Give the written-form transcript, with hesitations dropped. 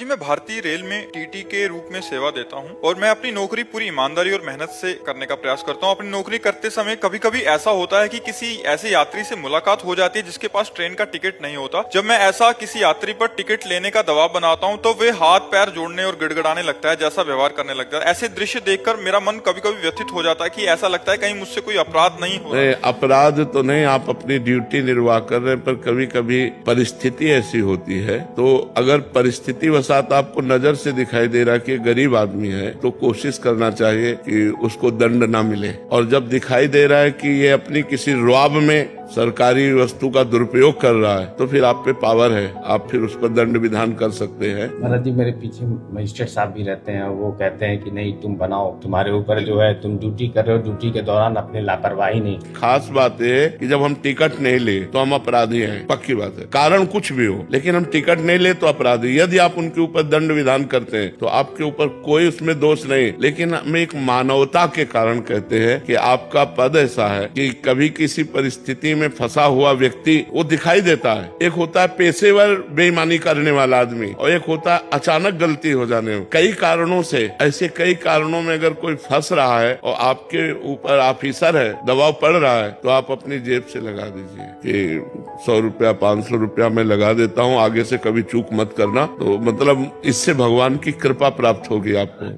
जी, मैं भारतीय रेल में टीटी के रूप में सेवा देता हूं और मैं अपनी नौकरी पूरी ईमानदारी और मेहनत से करने का प्रयास करता हूं। अपनी नौकरी करते समय कभी कभी ऐसा होता है कि किसी ऐसे यात्री से मुलाकात हो जाती है जिसके पास ट्रेन का टिकट नहीं होता। जब मैं ऐसा किसी यात्री पर टिकट लेने का दबाव बनाता हूं तो वे हाथ पैर जोड़ने और गिड़गिड़ाने लगता है, जैसा व्यवहार करने लगता है। ऐसे दृश्य देखकर मेरा मन कभी कभी व्यथित हो जाता है कि ऐसा लगता है कहीं मुझसे कोई अपराध नहीं हो रहा। अपराध तो नहीं, आप अपनी ड्यूटी निर्वाह कर रहे हैं, पर कभी कभी परिस्थिति ऐसी होती है। तो अगर परिस्थिति वसात आपको नजर से दिखाई दे रहा है कि गरीब आदमी है, तो कोशिश करना चाहिए कि उसको दंड ना मिले। और जब दिखाई दे रहा है कि ये अपनी किसी रुआब में सरकारी वस्तु का दुरुपयोग कर रहा है, तो फिर आप पे पावर है, आप फिर उस पर दंड विधान कर सकते हैं। महाराज जी, मेरे पीछे मजिस्ट्रेट साहब भी रहते हैं, वो कहते हैं कि नहीं तुम बनाओ, तुम्हारे ऊपर जो है तुम ड्यूटी कर रहे हो, ड्यूटी के दौरान अपनी लापरवाही नहीं। खास बात है कि जब हम टिकट नहीं ले तो हम अपराधी हैं, पक्की बात है, कारण कुछ भी हो, लेकिन हम टिकट नहीं ले तो अपराधी। यदि आप उनके ऊपर दंड विधान करते हैं तो आपके ऊपर कोई उसमें दोष नहीं, लेकिन हम एक मानवता के कारण कहते हैं कि आपका पद ऐसा है कि कभी किसी परिस्थिति में फंसा हुआ व्यक्ति वो दिखाई देता है। एक होता है पेशेवर बेईमानी करने वाला आदमी, और एक होता है अचानक गलती हो जाने में। कई कारणों से, ऐसे कई कारणों में अगर कोई फंस रहा है और आपके ऊपर ऑफिसर है, दबाव पड़ रहा है, तो आप अपनी जेब से लगा दीजिए कि 100 रुपया 500 रुपया मैं लगा देता हूँ, आगे से कभी चूक मत करना। तो मतलब इससे भगवान की कृपा प्राप्त होगी आपको।